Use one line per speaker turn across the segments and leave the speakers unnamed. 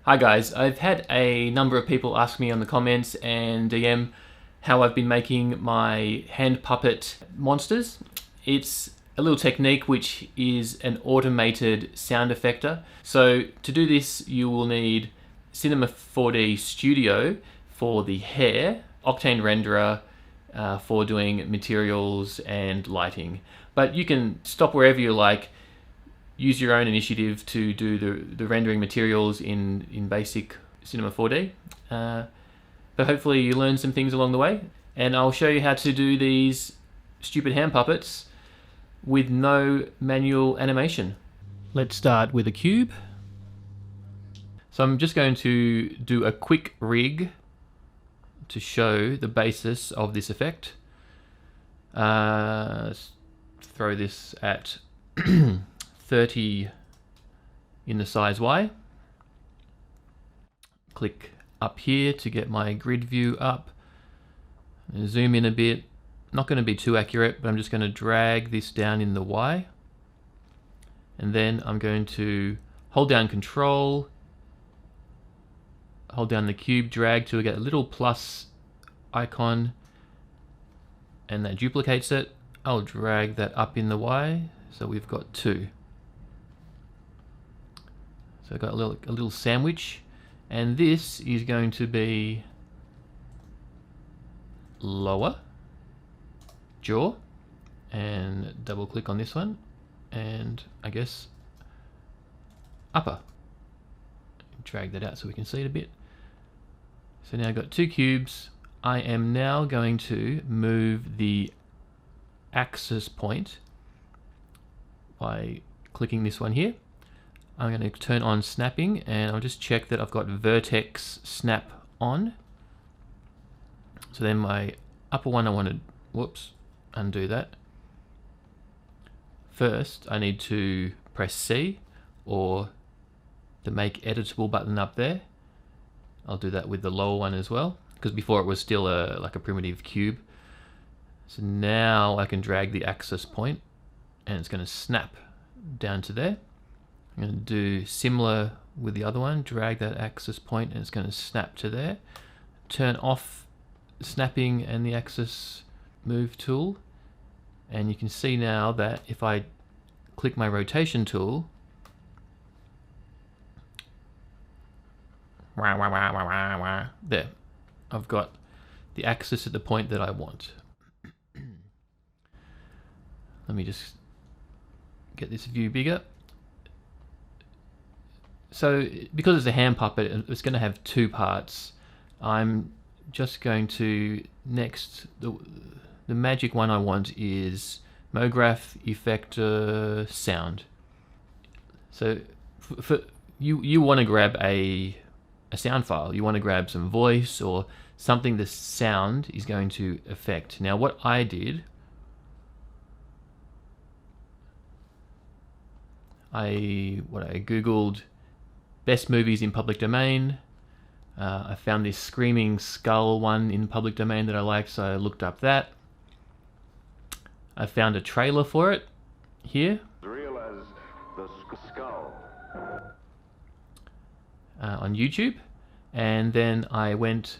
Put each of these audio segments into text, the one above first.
Hi guys, I've had a number of people ask me on the comments and DM how I've been making my hand puppet monsters. It's a little technique which is an automated sound effector. So to do this you will need Cinema 4D Studio for the hair, Octane Renderer for doing materials and lighting. But you can stop wherever you like. Use your own initiative to do the rendering materials in basic Cinema 4D. But hopefully you learn some things along the way. And I'll show you how to do these stupid hand puppets with no manual animation. Let's start with a cube. So I'm just going to do a quick rig to show the basis of this effect. Let's throw this at 30 in the size Y. Click up here to get my grid view up. And zoom in a bit. Not going to be too accurate, but I'm just going to drag this down in the Y. And then I'm going to hold down Control, hold down the cube, drag till we get a little plus icon, and that duplicates it. I'll drag that up in the Y, so we've got 2. So I've got a little sandwich, and this is going to be lower jaw, and double click on this one, and I guess upper. Drag that out so we can see it a bit. So now I've got 2 cubes. I am now going to move the axis point by clicking this one here. I'm going to turn on snapping, and I'll just check that I've got Vertex Snap on. So then my upper one I want to, whoops, undo that. First I need to press C or the make editable button up there. I'll do that with the lower one as well, because before it was still like a primitive cube. So now I can drag the axis point and it's going to snap down to there. I'm going to do similar with the other one, drag that axis point and it's going to snap to there. Turn off snapping and the axis move tool, and you can see now that if I click my rotation tool, there, I've got the axis at the point that I want. Let me just get this view bigger. So because it's a hand puppet, it's going to have 2 parts. I'm just going to next, the magic one I want is Mograph Effector Sound. So for you want to grab a sound file. You want to grab some voice or something the sound is going to affect. Now what I did, I googled best movies in public domain. I found this screaming skull one in public domain that I liked, so I looked up that. I found a trailer for it here.
As real as the skull.
On YouTube, and then I went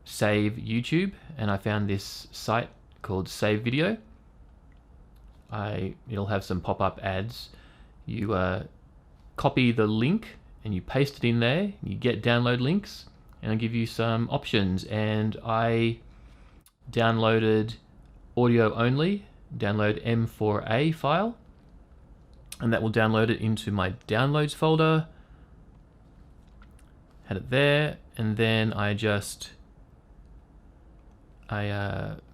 save YouTube, and I found this site called Save Video. It'll have some pop-up ads. You copy the link and you paste it in there. You get download links, and I'll give you some options. And I downloaded audio only, download M4A file, and that will download it into my downloads folder. Had it there, and then I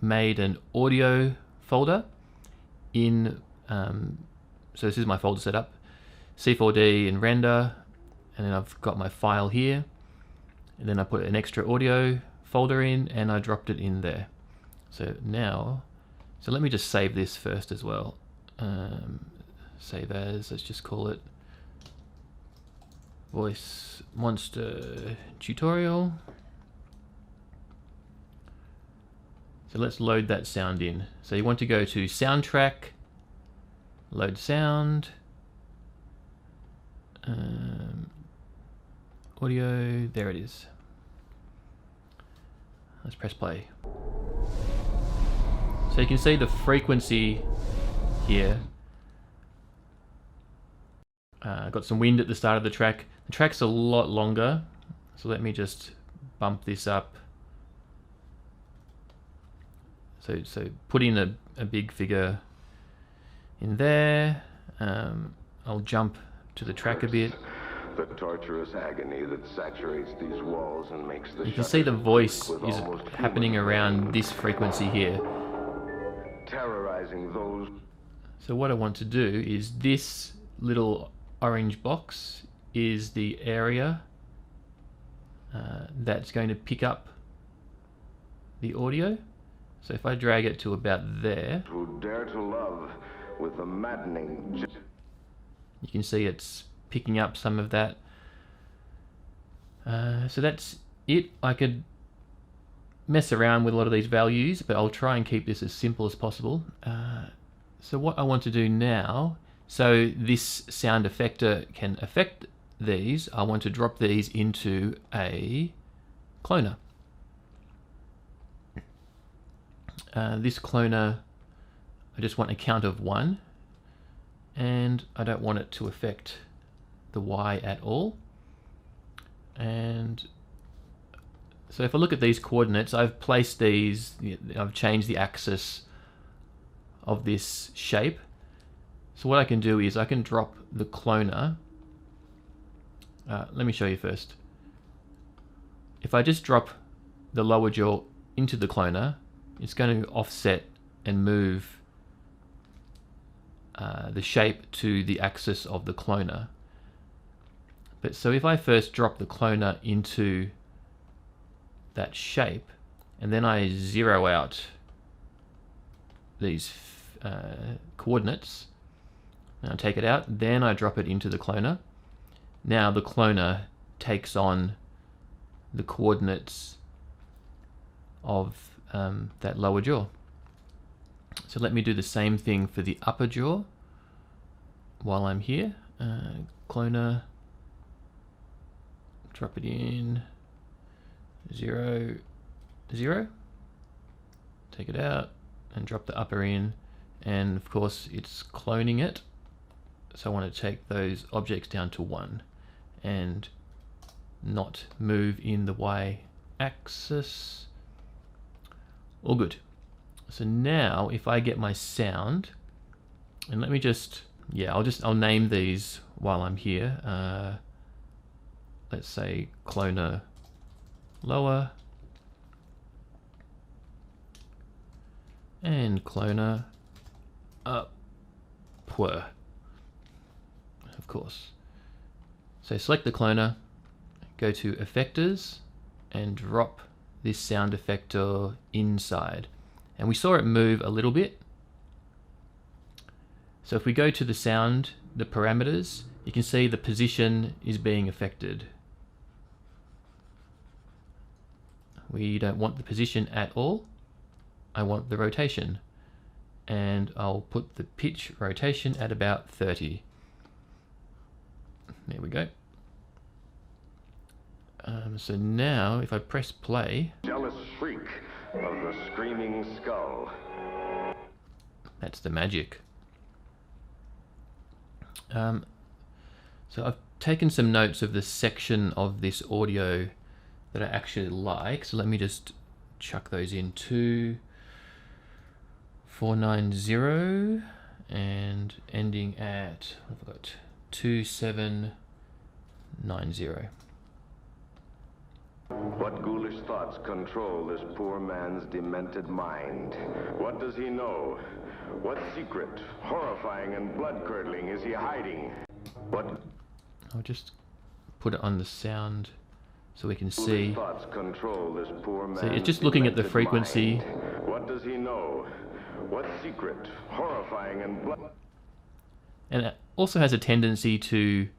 made an audio folder in, so this is my folder setup, C4D and render, and then I've got my file here, and then I put an extra audio folder in and I dropped it in there. So now, so let me just save this first as well. Save as, let's just call it Voice Monster Tutorial. So let's load that sound in. So you want to go to Soundtrack, Load Sound, audio, there it is. Let's press play. So you can see the frequency here. Got some wind at the start of the track. The track's a lot longer, so let me just bump this up. So put in a big figure in there. I'll jump to the track a bit.
The torturous agony that saturates these walls and makes the
You can see the voice is happening around this frequency here.
terrorizing those.
So what I want to do is this little orange box is the area that's going to pick up the audio. So if I drag it to about there,
Who dare to love with a maddening.
you can see it's picking up some of that. So that's it. I could mess around with a lot of these values, but I'll try and keep this as simple as possible. So what I want to do now, so this sound effector can affect these, I want to drop these into a cloner. This cloner, I just want a count of 1, and I don't want it to affect the Y at all. And so if I look at these coordinates, I've placed these, I've changed the axis of this shape. So what I can do is I can drop the cloner. Let me show you first. If I just drop the lower jaw into the cloner, it's going to offset and move the shape to the axis of the cloner. But so if I first drop the cloner into that shape, and then I zero out these coordinates, and I take it out, then I drop it into the cloner. Now the cloner takes on the coordinates of that lower jaw. So let me do the same thing for the upper jaw while I'm here. Cloner, drop it in, 0, 0, take it out and drop the upper in, and of course it's cloning it, so I want to take those objects down to 1 and not move in the Y axis. All good. So now if I get my sound, and let me just, I'll name these while I'm here. Let's say cloner lower and cloner upper, of course. So select the cloner, go to effectors and drop this sound effector inside. And we saw it move a little bit. So if we go to the sound, the parameters, you can see the position is being affected. We don't want the position at all. I want the rotation. And I'll put the pitch rotation at about 30. There we go. So now if I press play,
Jealous shriek of the screaming skull.
that's the magic. So I've taken some notes of the section of this audio that I actually like. So let me just chuck those in. 2490 and ending at, I've got 2790.
What ghoulish thoughts control this poor man's demented mind? What does he know? What secret, horrifying and blood-curdling, is he hiding? What
I'll just put it on the sound so we can
ghoulish
see.
thoughts control this poor man's
So it's just looking at the
demented
frequency.
mind? What does he know? What secret, horrifying and blood...
And it also has a tendency to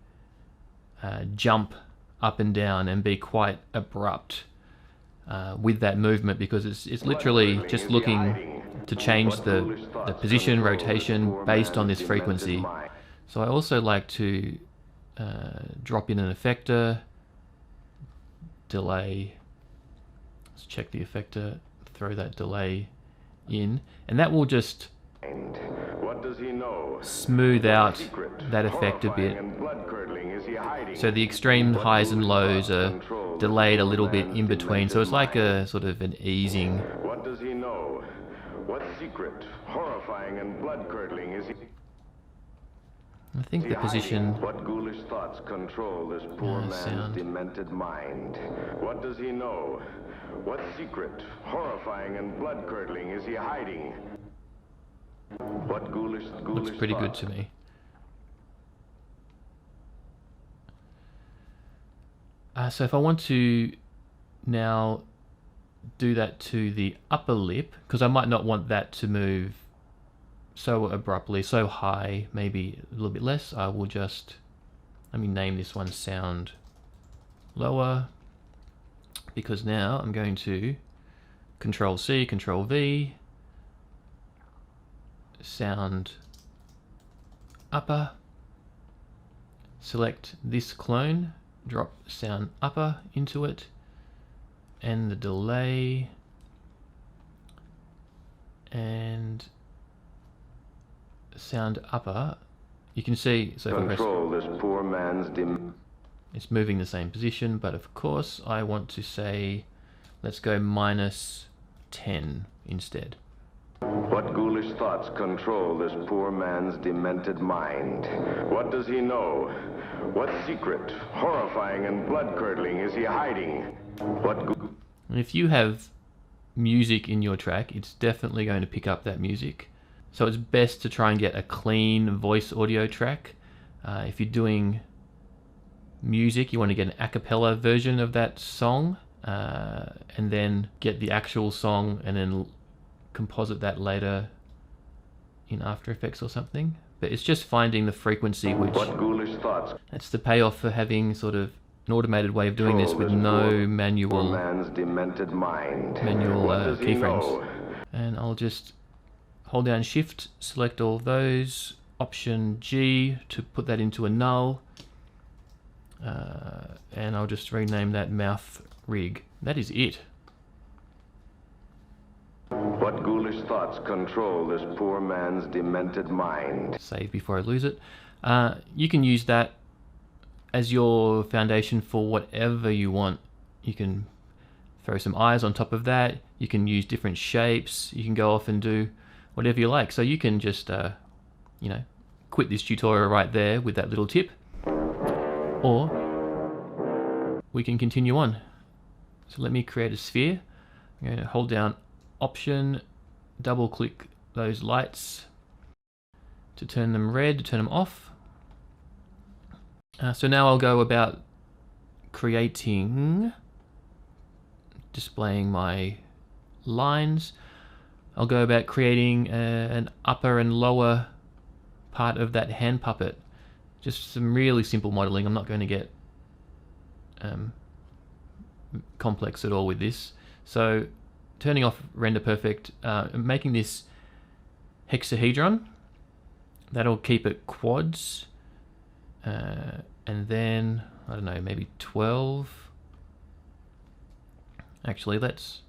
jump up and down and be quite abrupt with that movement, because it's literally just looking to change the position, rotation based on this frequency. So I also like to drop in an effector delay. Let's check the effector, throw that delay in, and that will just
What does he know?
smooth out that effect a bit. So the extreme highs and lows are delayed a little bit in between, so it's like a sort of an easing.
What does he know? What secret, horrifying and blood-curdling is he?
I think the position.
What ghoulish thoughts control this poor man's
sound.
demented mind? What does he know? What secret, horrifying and blood-curdling is he hiding? What ghoulish
Looks pretty good
thoughts?
to me. So if I want to now do that to the upper lip, because I might not want that to move so abruptly, so high, maybe a little bit less, I will just, let me name this one sound lower, because now I'm going to Control C, Control V, sound upper, select this clone, drop sound upper into it, and the delay, and sound upper. You can see, so if I press,
Control this poor man's
it's moving the same position, but of course I want to say, let's go -10 instead.
What ghoulish thoughts control this poor man's demented mind? What does he know? What secret, horrifying and blood-curdling is he hiding?
And if you have music in your track, it's definitely going to pick up that music. So it's best to try and get a clean voice audio track. If you're doing music, you want to get an a cappella version of that song, and then get the actual song and then composite that later in After Effects or something. But it's just finding the frequency, which
What ghoulish thoughts
that's the payoff for having sort of an automated way of doing this with no manual
man's demented mind?
keyframes. And I'll just hold down Shift, select all of those, Option G to put that into a null, and I'll just rename that mouth rig. That is it.
What ghoulish thoughts control this poor man's demented mind?
Save before I lose it. You can use that as your foundation for whatever you want. You can throw some eyes on top of that. You can use different shapes. You can go off and do whatever you like. So you can just, quit this tutorial right there with that little tip, or we can continue on. So let me create a sphere. I'm going to hold down Option, double click those lights to turn them red, to turn them off. So now I'll go about displaying my lines. I'll go about creating an upper and lower part of that hand puppet. Just some really simple modeling. I'm not going to get complex at all with this. So turning off render perfect, making this hexahedron. That'll keep it quads. And then, I don't know, maybe 12. Actually, let's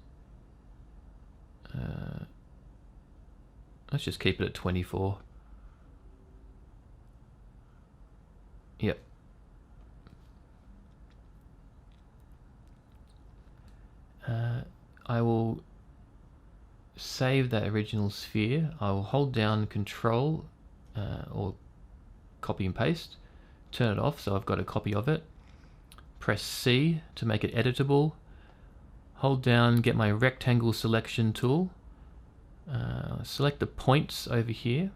just keep it at 24. Yep. I will save that original sphere. I will hold down Control or copy and paste, turn it off so I've got a copy of it. Press C to make it editable. Hold down, get my rectangle selection tool. Select the points over here.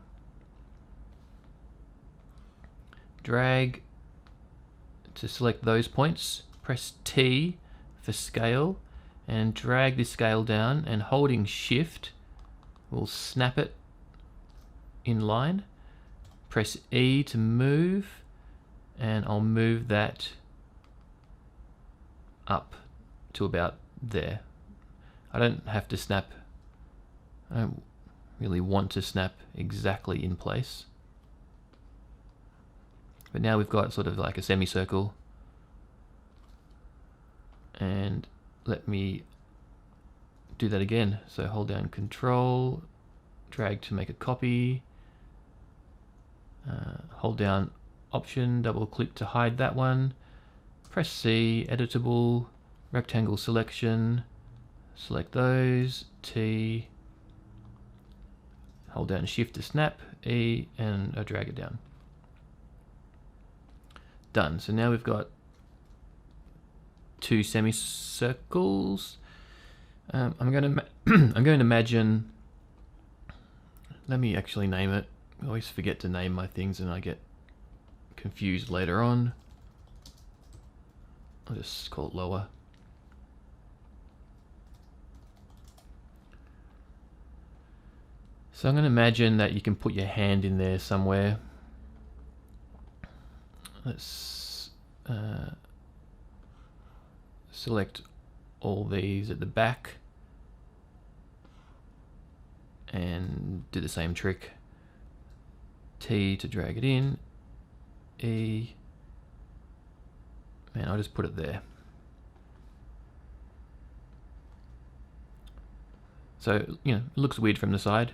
Drag to select those points. Press T for scale and drag this scale down, and holding Shift will snap it in line. Press E to move, and I'll move that up to about there. I don't have to snap. I don't really want to snap exactly in place. But now we've got sort of like a semicircle. and let me do that again. So hold down Control, drag to make a copy, hold down Option, double click to hide that one, press C, editable, rectangle selection, select those, T, hold down Shift to snap, E, and I drag it down. Done. So now we've got two semicircles. I'm going to imagine. Let me actually name it. I always forget to name my things, and I get confused later on. I'll just call it lower. So I'm going to imagine that you can put your hand in there somewhere. Let's select all these at the back and do the same trick. T to drag it in, E, and I'll just put it there. So, you know, it looks weird from the side,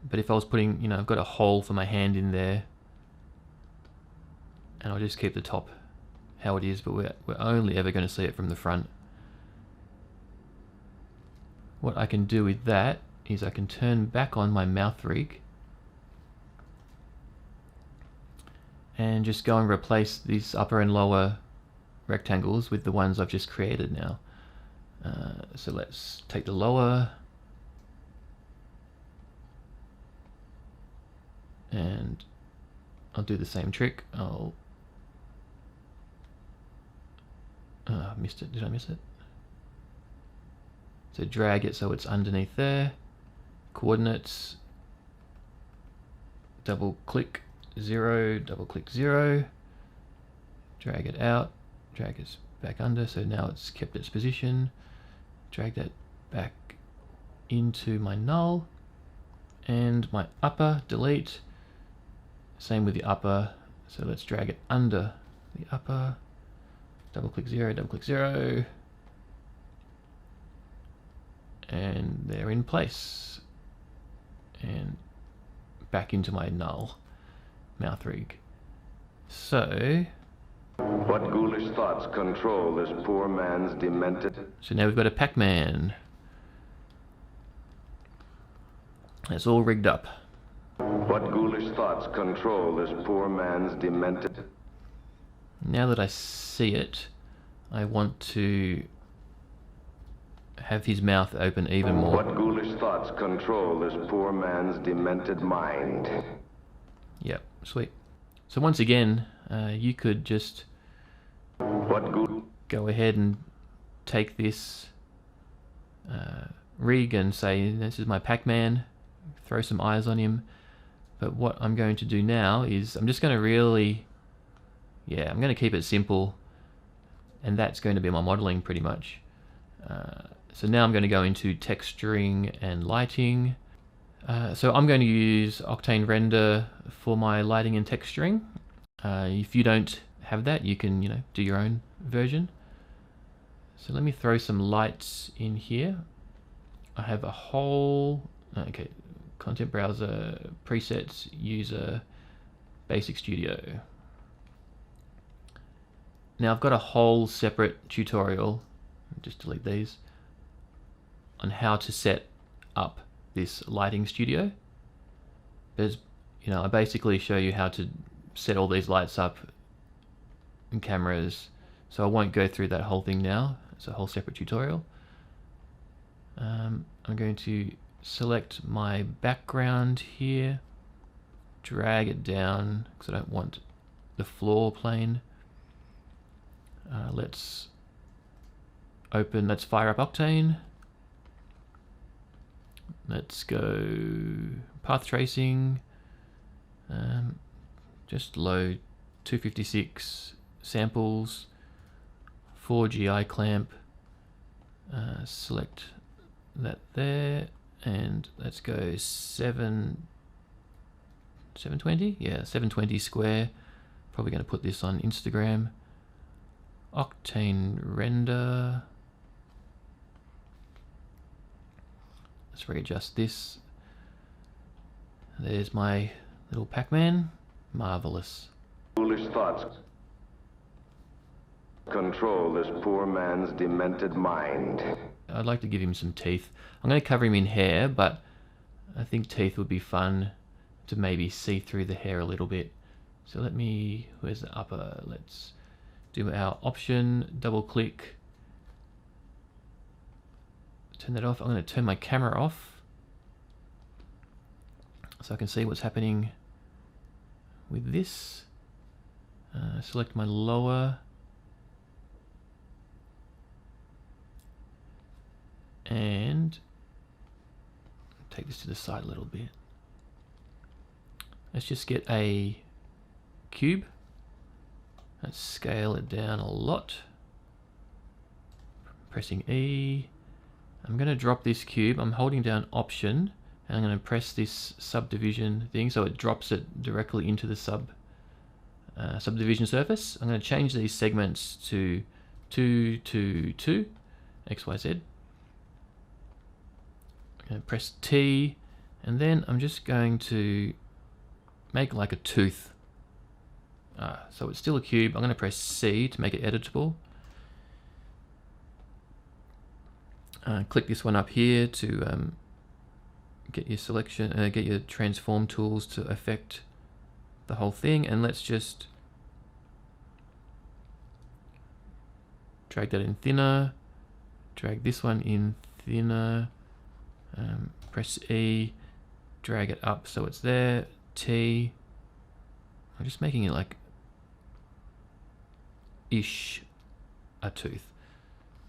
but if I was putting, you know, I've got a hole for my hand in there, and I'll just keep the top how it is, but we're only ever going to see it from the front. What I can do with that is I can turn back on my mouth rig and just go and replace these upper and lower rectangles with the ones I've just created now. So let's take the lower and I'll do the same trick. I'll missed it. Did I miss it? So drag it so it's underneath there. Coordinates. Double click 0, double click 0. Drag it out. Drag it back under. So now it's kept its position. Drag that back into my null. And my upper, delete. Same with the upper. So let's drag it under the upper. Double click 0, double click 0. And they're in place. And back into my null mouth rig. So
what ghoulish thoughts control this poor man's demented...
So now we've got a Pac-Man. It's all rigged up.
What ghoulish thoughts control this poor man's demented...
Now that I see it, I want to have his mouth open even more.
What ghoulish thoughts control this poor man's demented mind?
Yep, sweet. So once again, you could just go ahead and take this rig and say, this is my Pac-Man, throw some eyes on him. But what I'm going to do now is I'm just going to really... I'm going to keep it simple, and that's going to be my modeling pretty much. So now I'm going to go into texturing and lighting. So I'm going to use Octane Render for my lighting and texturing. If you don't have that, you can do your own version. So let me throw some lights in here. I have a whole content browser, presets, user, basic studio. Now I've got a whole separate tutorial, just delete these, on how to set up this lighting studio. There's, I basically show you how to set all these lights up and cameras, so I won't go through that whole thing now. It's a whole separate tutorial. I'm going to select my background here, drag it down because I don't want the floor plane. Let's fire up Octane. Let's go path tracing. Just load 256 samples, 4 GI clamp. Select that there, and let's go 720. Yeah, 720 square. Probably going to put this on Instagram. Octane render. Let's readjust this. There's my little Pac-Man. Marvelous.
Foolish thoughts control this poor man's demented mind.
I'd like to give him some teeth. I'm going to cover him in hair, but I think teeth would be fun to maybe see through the hair a little bit. So let me, where's the upper? Let's do our option, double click, turn that off. I'm going to turn my camera off so I can see what's happening with this. Select my lower and take this to the side a little bit. Let's just get a cube. Let's scale it down a lot. Pressing E. I'm going to drop this cube. I'm holding down Option, and I'm going to press this subdivision thing so it drops it directly into the subdivision surface. I'm going to change these segments to 2, 2, 2, XYZ. I'm going to press T, and then I'm just going to make like a tooth. So it's still a cube. I'm going to press C to make it editable. Click this one up here to get your selection, get your transform tools to affect the whole thing, and let's just drag that in thinner, drag this one in thinner, press E, drag it up so it's there, T. I'm just making it like ish a tooth,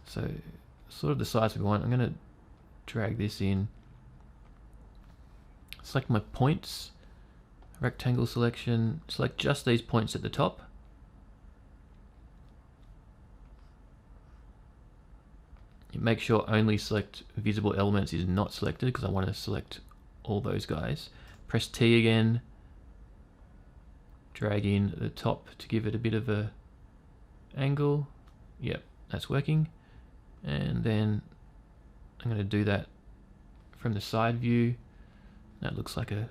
so sort of the size we want. I'm going to drag this in, select my points, rectangle selection, select just these points at the top. Make sure only select visible elements is not selected because I want to select all those guys. Press T again, drag in at the top to give it a bit of a angle. Yep, that's working. And then I'm going to do that from the side view. That looks like a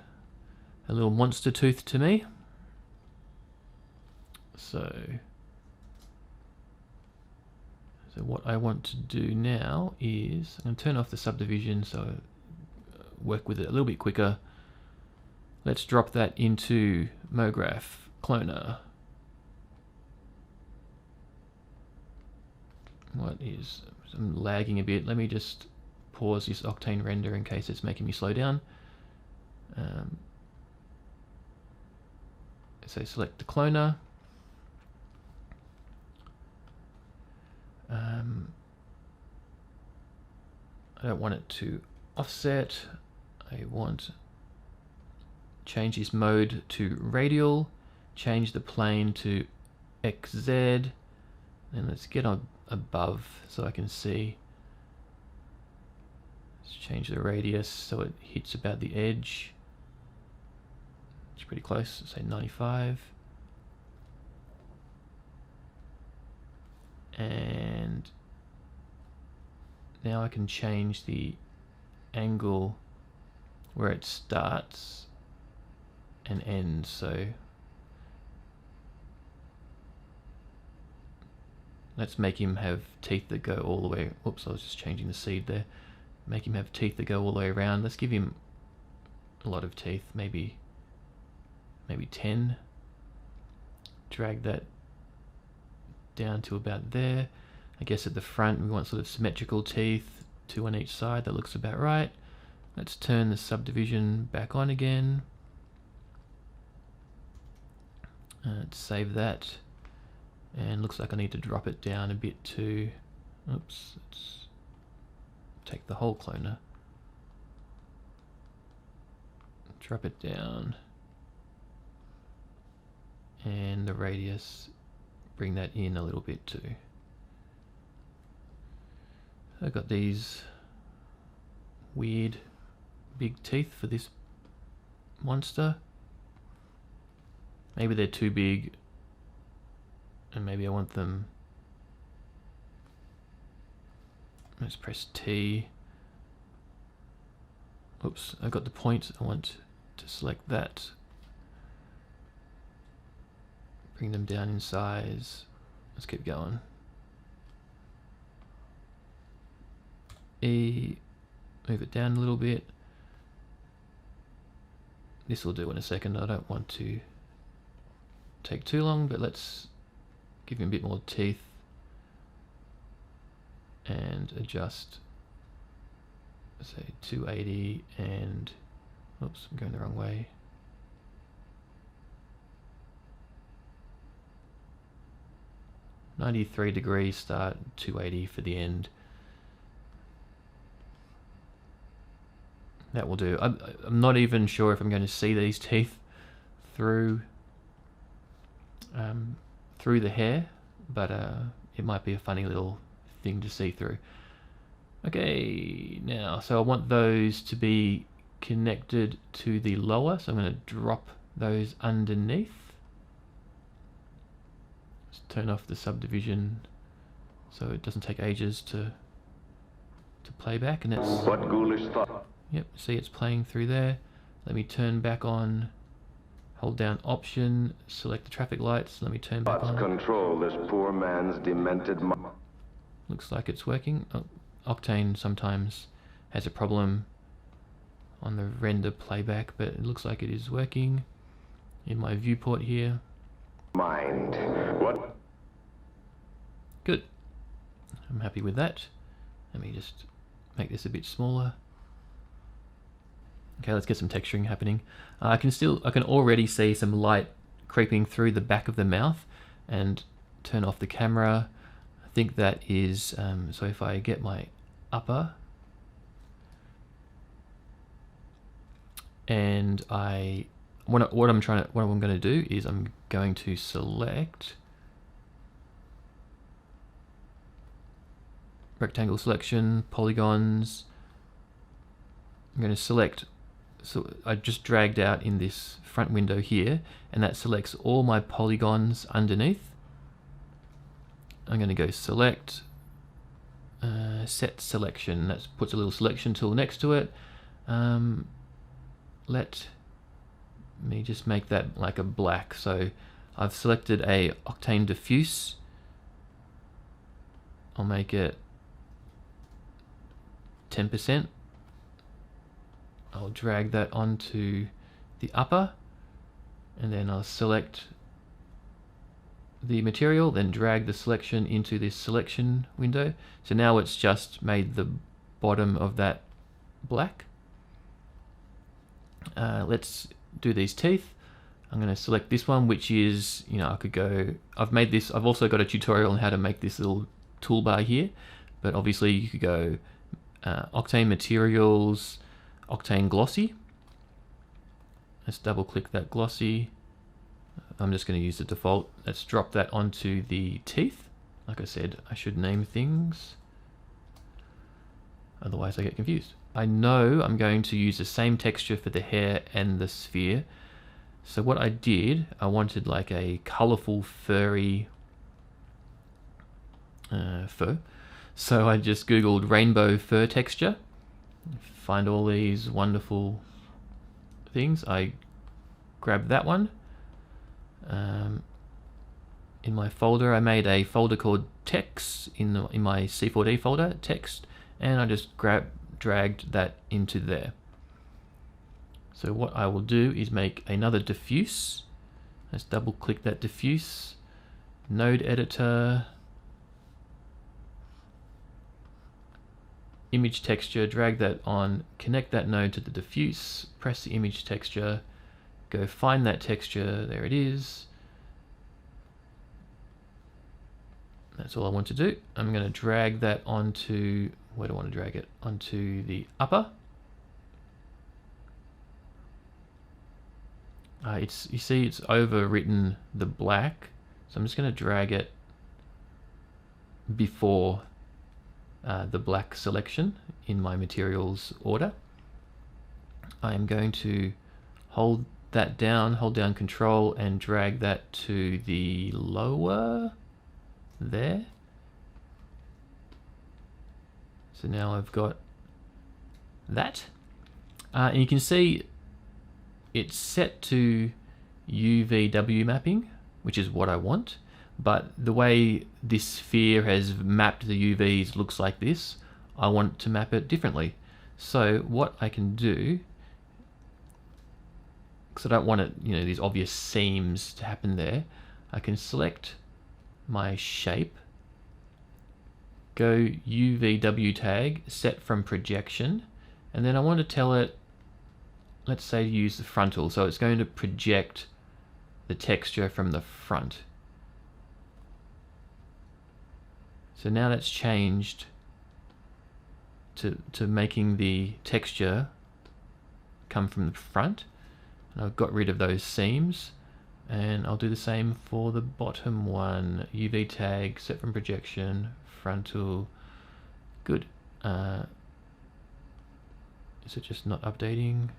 little monster tooth to me. So what I want to do now is I'm going to turn off the subdivision so I work with it a little bit quicker. Let's drop that into Mograph Cloner. I'm lagging a bit. Let me just pause this Octane render in case it's making me slow down. So select the cloner. I don't want it to offset. I want change this mode to radial, change the plane to XZ, and let's get on above so I can see. Let's change the radius so it hits about the edge. It's pretty close, say 95. And now I can change the angle where it starts and ends. So let's make him have teeth that go all the way. Oops, I was just changing the seed there. Make him have teeth that go all the way around. Let's give him a lot of teeth, maybe 10. Drag that down to about there. I guess at the front we want sort of symmetrical teeth, 2 on each side. That looks about right. Let's turn the subdivision back on again. Let's save that. And looks like I need to drop it down a bit too. Oops, let's take the whole cloner. Drop it down. And the radius, bring that in a little bit too. I've got these weird big teeth for this monster. Maybe they're too big, and maybe I want them Let's press T. Oops, I got the point. I want to select that. Bring them down in size. Let's keep going. E, move it down a little bit. This will do in a second. I don't want to take too long, but let's give him a bit more teeth and adjust, say 280 and, oops, I'm going the wrong way. (93°) start, 280 for the end. That will do. I'm not even sure if I'm going to see these teeth through through the hair, but it might be a funny little thing to see through. Okay, now, so I want those to be connected to the lower, so I'm going to drop those underneath. Let's turn off the subdivision so it doesn't take ages to play back, and it's
What ghoulish thought?
Yep, see it's playing through there. Let me turn back on, hold down Option, select the traffic lights, let me turn back on.
Control this poor man's demented mind.
Looks like it's working. Oh, Octane sometimes has a problem on the render playback, but it looks like it is working in my viewport here.
Mind. What?
Good. I'm happy with that. Let me just make this a bit smaller. Okay, let's get some texturing happening. I can already see some light creeping through the back of the mouth, and turn off the camera. I think that is, so if I get my upper, and what I'm going to do is I'm going to select rectangle selection, polygons. I'm going to select, so I just dragged out in this front window here, and that selects all my polygons underneath. I'm going to go select, set selection. That puts a little selection tool next to it. Let me just make that like a black. So I've selected a Octane diffuse. I'll make it 10%. I'll drag that onto the upper, and then I'll select the material, then drag the selection into this selection window. So now it's just made the bottom of that black. Let's do these teeth. I'm going to select this one, which is, I could go, I've also got a tutorial on how to make this little toolbar here, but obviously you could go Octane Materials, Octane Glossy. Let's double click that glossy. I'm just going to use the default. Let's drop that onto the teeth. Like I said, I should name things, otherwise I get confused. I know I'm going to use the same texture for the hair and the sphere. So what I did, I wanted like a colorful furry fur. So I just Googled rainbow fur texture. Find all these wonderful things. I grabbed that one. In my folder, I made a folder called text in my C4D folder, text, and I just dragged that into there. So what I will do is make another diffuse. Let's double click that diffuse. Node editor. Image texture, drag that on, connect that node to the diffuse, press the image texture, go find that texture, there it is. That's all I want to do. I'm going to drag that onto, where do I want to drag it? Onto the upper. You see it's overwritten the black, so I'm just going to drag it before the black selection in my materials order. I am going to hold that down, hold down Control, and drag that to the lower there. So now I've got that. And you can see it's set to UVW mapping, which is what I want. But the way this sphere has mapped the UVs looks like this. I want to map it differently. So what I can do, because I don't want it, these obvious seams to happen there, I can select my shape, go UVW tag, set from projection, and then I want to tell it, let's say, to use the frontal, so it's going to project the texture from the front. So now that's changed to making the texture come from the front, and I've got rid of those seams, and I'll do the same for the bottom one. UV tag, set from projection, frontal. Good. Is it just not updating?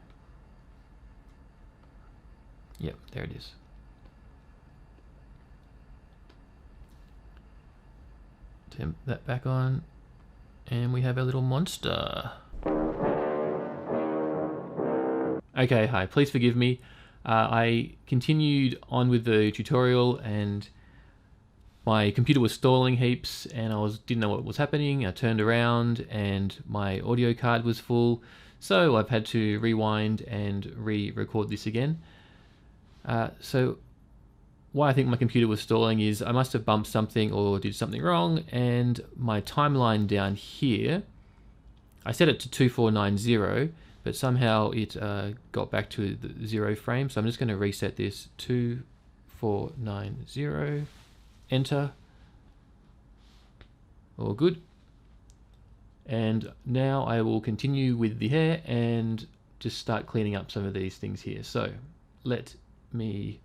Yep, there it is. Turn that back on, and we have a little monster. Okay, hi, please forgive me. I continued on with the tutorial and my computer was stalling heaps and didn't know what was happening. I turned around and my audio card was full, so I've had to rewind and re-record this again. So why I think my computer was stalling is I must have bumped something or did something wrong, and my timeline down here, I set it to 2490, but somehow it got back to the 0 frame. So I'm just going to reset this 2490, enter, all good. And now I will continue with the hair and just start cleaning up some of these things here. So let me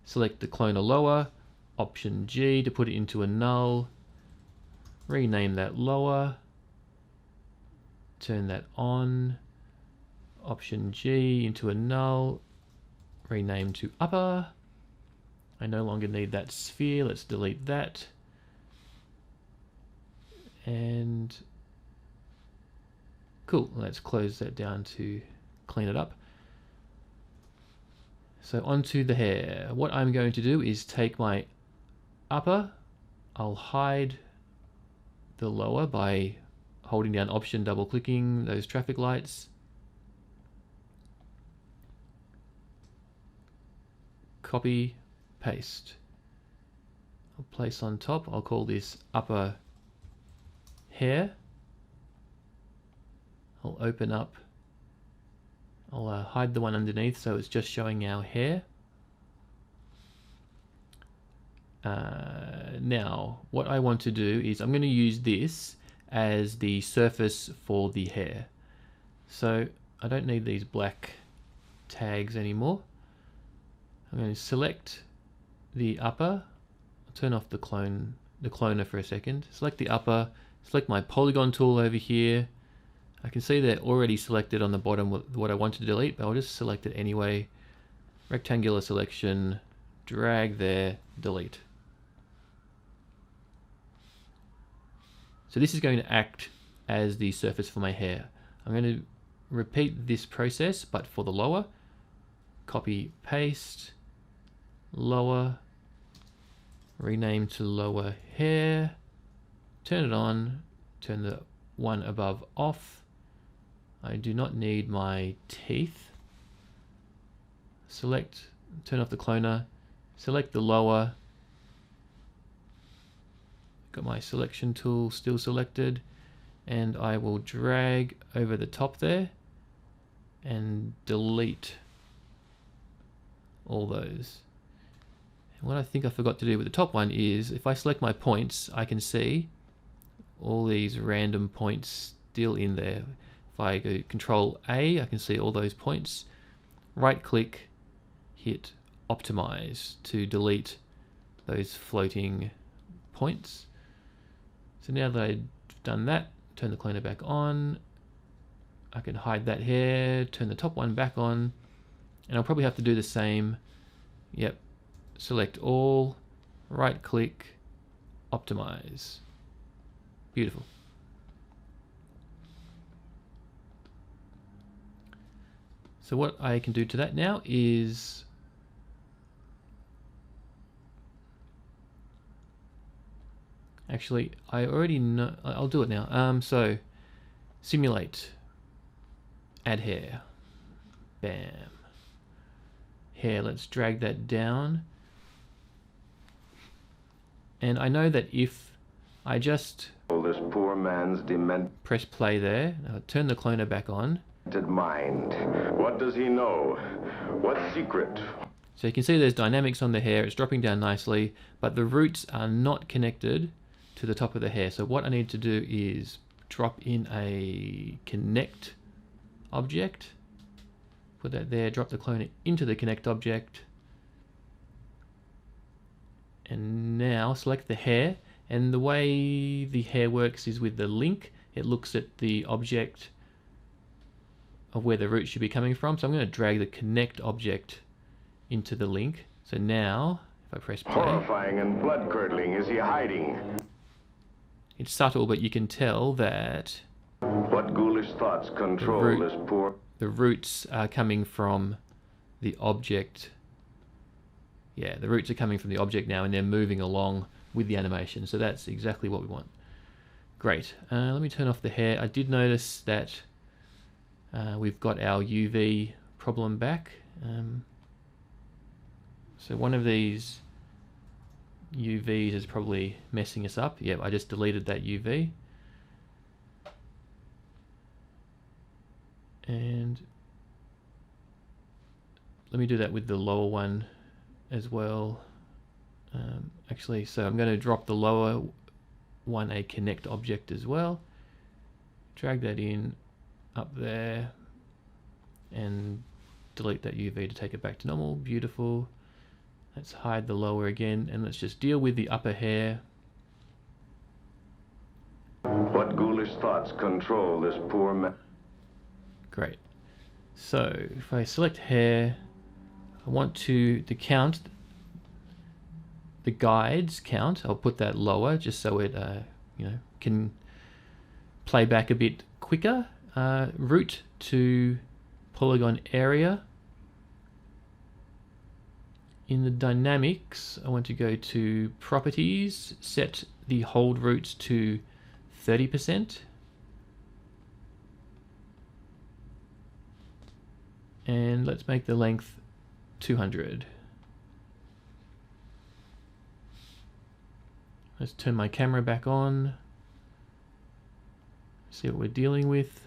select the cloner lower, Option G to put it into a null, rename that lower, turn that on, Option G into a null, rename to upper. I no longer need that sphere, let's delete that. And cool, let's close that down to clean it up. So onto the hair. What I'm going to do is take my upper, I'll hide the lower by holding down Option, double clicking those traffic lights. Copy, paste. I'll place on top, I'll call this upper hair. I'll open up, I'll hide the one underneath so it's just showing our hair. Now, what I want to do is I'm going to use this as the surface for the hair. So I don't need these black tags anymore. I'm going to select the upper, I'll turn off the cloner for a second, select the upper, select my polygon tool over here. I can see they're already selected on the bottom what I want to delete, but I'll just select it anyway. Rectangular selection, drag there, delete. So this is going to act as the surface for my hair. I'm going to repeat this process, but for the lower. Copy, paste, lower, rename to lower hair, turn it on, turn the one above off. I do not need my teeth. Select, turn off the cloner, select the lower, got my selection tool still selected, and I will drag over the top there and delete all those. And what I think I forgot to do with the top one is if I select my points, I can see all these random points still in there. If I go Control A, I can see all those points. Right click, hit Optimize to delete those floating points. So now that I've done that, turn the cleaner back on. I can hide that hair, turn the top one back on, and I'll probably have to do the same. Yep, select all, right click, optimize. Beautiful. So what I can do to that now is actually, I already know, I'll do it now. So simulate, add hair, bam, hair, let's drag that down. And I know that if I just
This poor man's
press play there, I'll turn the cloner back on.
mind. What does he know? What secret?
So you can see there's dynamics on the hair, it's dropping down nicely, but the roots are not connected to the top of the hair. So what I need to do is drop in a connect object, put that there, drop the cloner into the connect object, and now select the hair. And the way the hair works is with the link, it looks at the object of where the root should be coming from. So I'm going to drag the connect object into the link. So now, if I press play,
Horrifying and blood-curdling. Is he hiding?
it's subtle, but you can tell that
What ghoulish thoughts control this poor...
the roots are coming from the object. Yeah, the roots are coming from the object now, and they're moving along with the animation. So that's exactly what we want. Great. Let me turn off the hair. I did notice that we've got our UV problem back. So one of these UVs is probably messing us up. Yep, I just deleted that UV. And let me do that with the lower one as well. Actually, so I'm going to drop the lower one a connect object as well. Drag that in up there and delete that UV to take it back to normal. Beautiful. Let's hide the lower again, and let's just deal with the upper hair.
What ghoulish thoughts control this poor man?
Great. So if I select hair, I want to count the guides count. I'll put that lower just so it can play back a bit quicker. Root to polygon area. In the dynamics, I want to go to properties, set the hold roots to 30%. And let's make the length 200. Let's turn my camera back on. See what we're dealing with.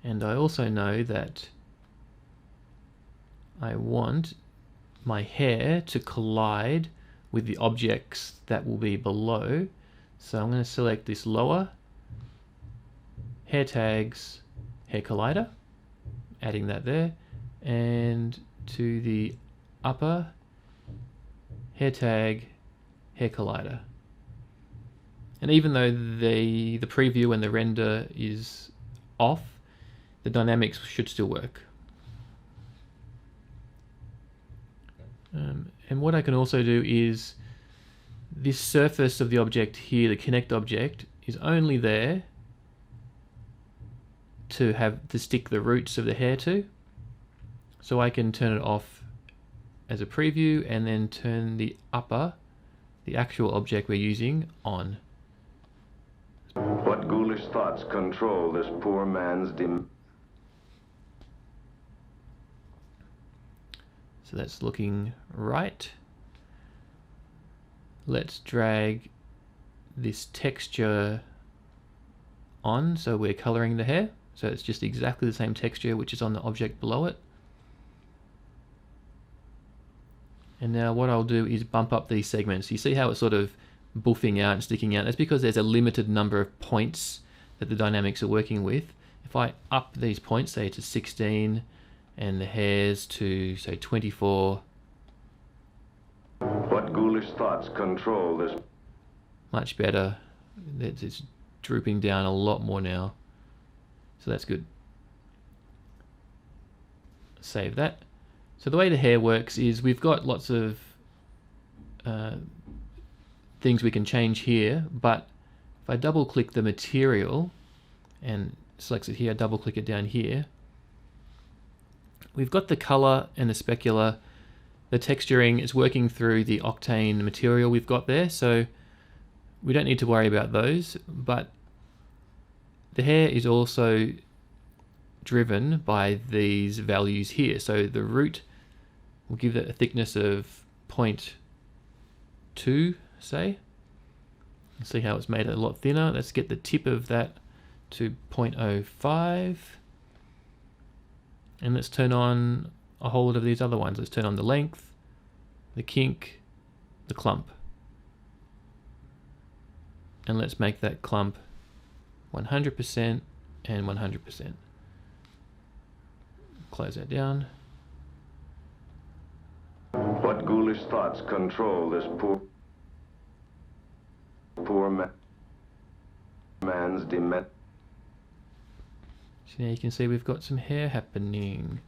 And I also know that I want my hair to collide with the objects that will be below. So I'm going to select this lower, hair tags, hair collider, adding that there, and to the upper, hair tag, hair collider. And even though the preview and the render is off, the dynamics should still work. And what I can also do is this surface of the object here, the connect object, is only there to stick the roots of the hair to. So I can turn it off as a preview and then turn the upper, the actual object we're using, on.
What ghoulish thoughts control this poor man's
So that's looking right. Let's drag this texture on, so we're coloring the hair. So it's just exactly the same texture which is on the object below it. And now what I'll do is bump up these segments. You see how it's sort of buffing out and sticking out? That's because there's a limited number of points that the dynamics are working with. If I up these points, say to 16, and the hairs to, say, 24.
What ghoulish thoughts control this?
Much better. It's drooping down a lot more now. So that's good. Save that. So the way the hair works is we've got lots of things we can change here, but if I double click the material and selects it here, double click it down here. We've got the color and the specular. The texturing is working through the octane material we've got there, so we don't need to worry about those, but the hair is also driven by these values here. So the root will give it a thickness of 0.2, say. See how it's made it a lot thinner. Let's get the tip of that to 0.05. And let's turn on a whole lot of these other ones. Let's turn on the length, the kink, the clump. And let's make that clump 100% and 100%. Close that down.
What ghoulish thoughts control this poor man's dement?
So now you can see we've got some hair happening.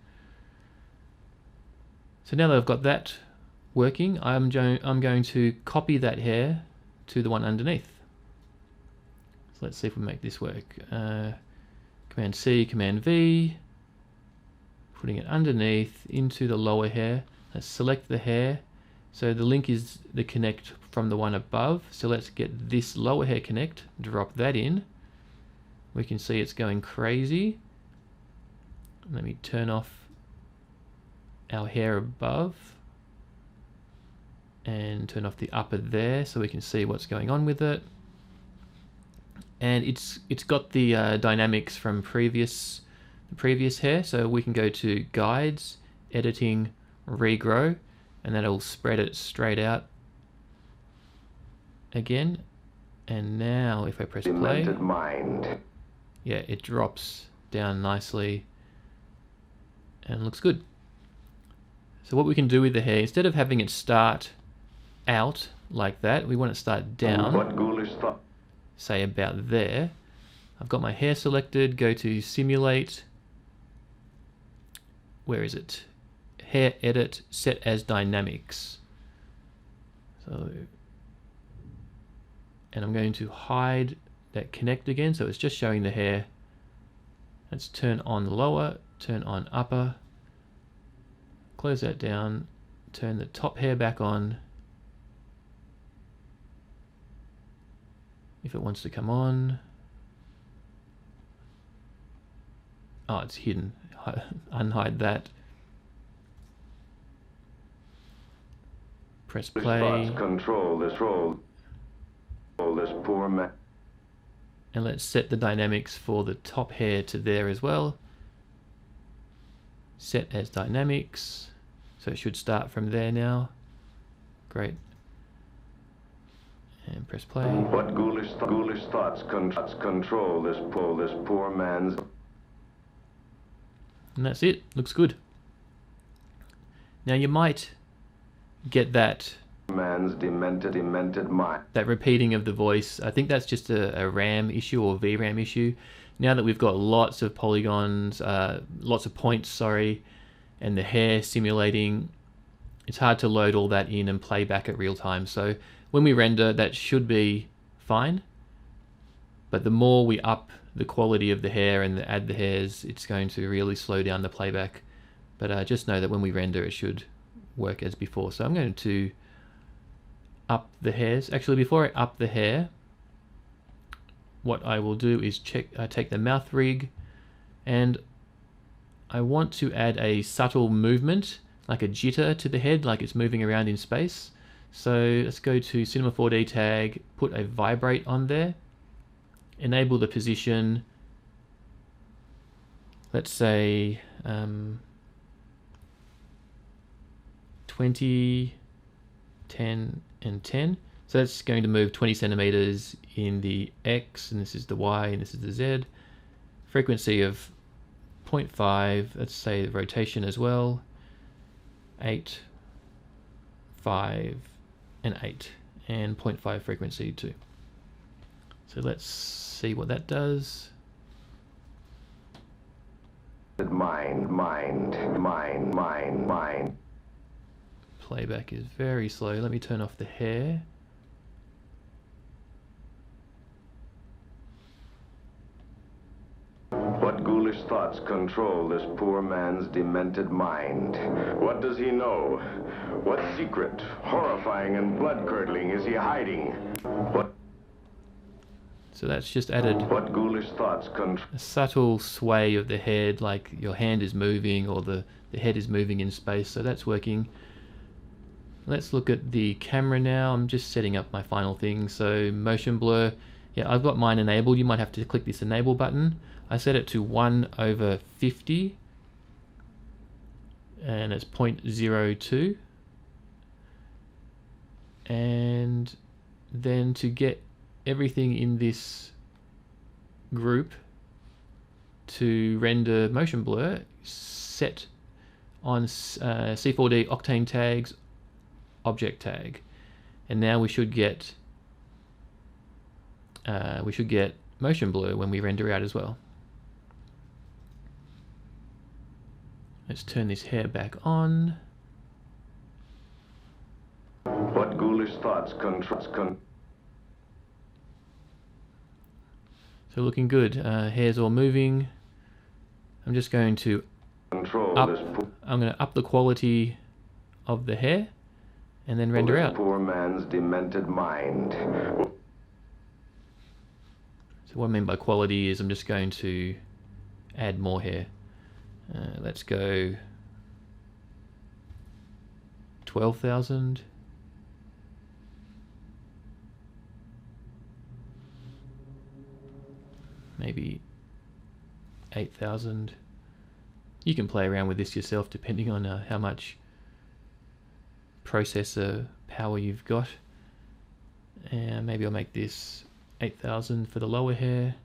So now that I've got that working, I'm going to copy that hair to the one underneath. So let's see if we make this work. Command C, Command V, putting it underneath into the lower hair. Let's select the hair. So the link is the connect from the one above. So let's get this lower hair connect, drop that in. We can see it's going crazy. Let me turn off our hair above and turn off the upper there so we can see what's going on with it. And it's got the dynamics from the previous hair, so we can go to guides, editing, regrow, and that'll spread it straight out again. And now if I press play, yeah, it drops down nicely and looks good. So what we can do with the hair, instead of having it start out like that, we want it to start down.
What ghoulish thought?
Say about there. I've got my hair selected, go to simulate. Where is it? Hair edit, set as dynamics. So, and I'm going to hide that connect again, so it's just showing the hair. Let's turn on the lower, turn on upper, close that down, turn the top hair back on. If it wants to come on. Oh, it's hidden. Unhide that. Press play.
Control this poor man.
And let's set the dynamics for the top hair to there as well. Set as dynamics. So it should start from there now. Great. And press play.
What ghoulish thoughts control this poor man's?
And that's it. Looks good. Now you might get that
Man's demented mind.
that repeating of the voice. I think that's just a RAM issue or VRAM issue. Now that we've got lots of polygons, lots of points, sorry, and the hair simulating, it's hard to load all that in and play back at real time. So when we render, that should be fine. But the more we up the quality of the hair and add the hairs, it's going to really slow down the playback. But just know that when we render, it should work as before. So I'm going to up the hairs. Actually, before I up the hair, what I will do is take the mouth rig, and I want to add a subtle movement, like a jitter to the head, like it's moving around in space. So let's go to Cinema 4D tag, put a vibrate on there, enable the position, let's say 20, 10, and 10. So that's going to move 20 centimeters in the X, and this is the Y, and this is the Z. Frequency of 0.5, let's say the rotation as well, 8, 5, and 8, and 0.5 frequency too. So let's see what that does.
Mind.
Playback is very slow. Let me turn off the hair.
ghoulish thoughts control this poor man's demented mind? What does he know? What secret, horrifying and blood-curdling, is he hiding?
So that's just added
What ghoulish thoughts control...
a subtle sway of the head, like your hand is moving or the head is moving in space, so that's working. Let's look at the camera now. I'm just setting up my final thing. So motion blur, yeah, I've got mine enabled. You might have to click this enable button. I set it to 1/50 and it's 0.02. And then to get everything in this group to render motion blur, set on C4D Octane tags object tag, and now we should get motion blur when we render out as well. Let's turn this hair back on.
What ghoulish thoughts control...
So looking good. Hair's all moving. I'm just going to up the quality of the hair and then render out.
Poor man's demented mind.
So what I mean by quality is I'm just going to add more hair. Let's go 12,000. Maybe 8,000. You can play around with this yourself depending on how much processor power you've got. And maybe I'll make this 8,000 for the lower hair.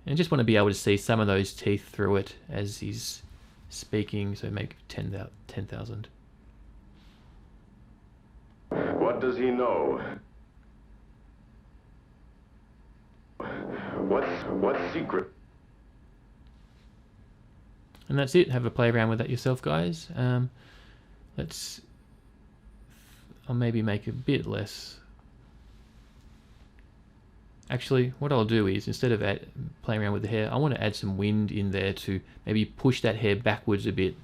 And just want to be able to see some of those teeth through it as he's speaking, so make 10,000.
What does he know? What secret?
And that's it. Have a play around with that yourself, guys. I'll maybe make a bit less. Actually, what I'll do is, instead of playing around with the hair, I want to add some wind in there to maybe push that hair backwards a bit.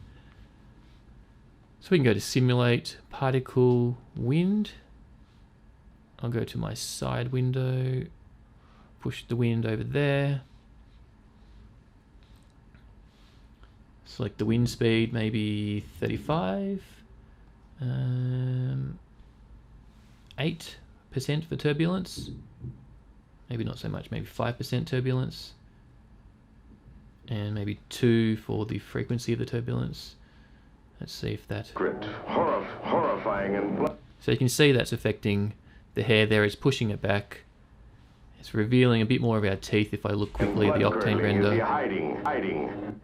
So we can go to simulate particle wind. I'll go to my side window, push the wind over there. Select the wind speed, maybe 35. 8% for turbulence. Maybe not so much, maybe 5% turbulence. And maybe 2 for the frequency of the turbulence. Let's see if that...
Horrifying and blood...
So you can see that's affecting the hair there. It's pushing it back. It's revealing a bit more of our teeth if I look quickly at the Octane render.
Hiding.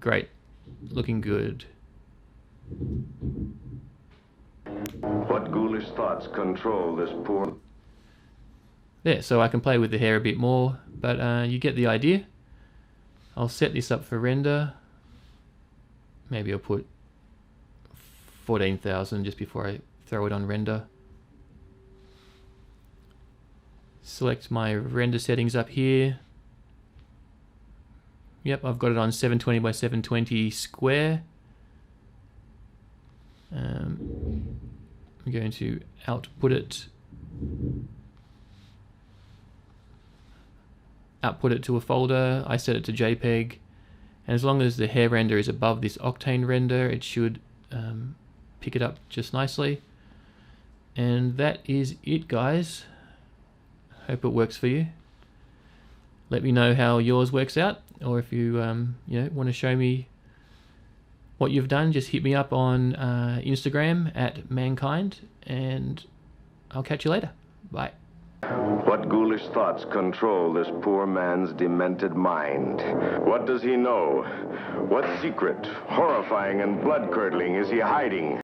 Great. Looking good.
What ghoulish thoughts control this poor...
There, so I can play with the hair a bit more, but you get the idea. I'll set this up for render. Maybe I'll put 14,000 just before I throw it on render. Select my render settings up here. Yep, I've got it on 720 by 720 square. I'm going to output it to a folder. I set it to JPEG, and as long as the hair render is above this Octane render, it should pick it up just nicely. And that is it, guys. Hope it works for you. Let me know how yours works out, or if you want to show me what you've done, just hit me up on Instagram at mankind, and I'll catch you later. Bye.
What ghoulish thoughts control this poor man's demented mind? What does he know? What secret, horrifying and blood-curdling, is he hiding?